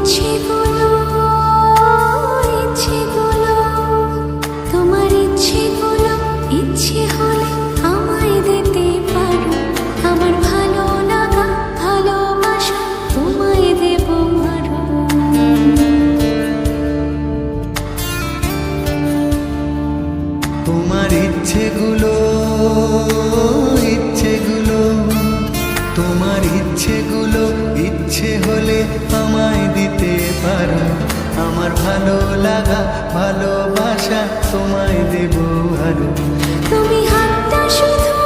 ইচ্ছেগুলো ইচ্ছেগুলো তোমার ইচ্ছেগুলো ইচ্ছে হলে আমায় দিতে পারো আমার ভালো লাগা ভালোবাসা তোমায় দেব আরো তোমার ইচ্ছেগুলো ইচ্ছেগুলো তোমার ইচ্ছেগুলো ইচ্ছে হলে আমায় দিতে পারো আমার ভালো লাগা ভালোবাসা তোমায় দেব আরো তুমি হাতটা শুধু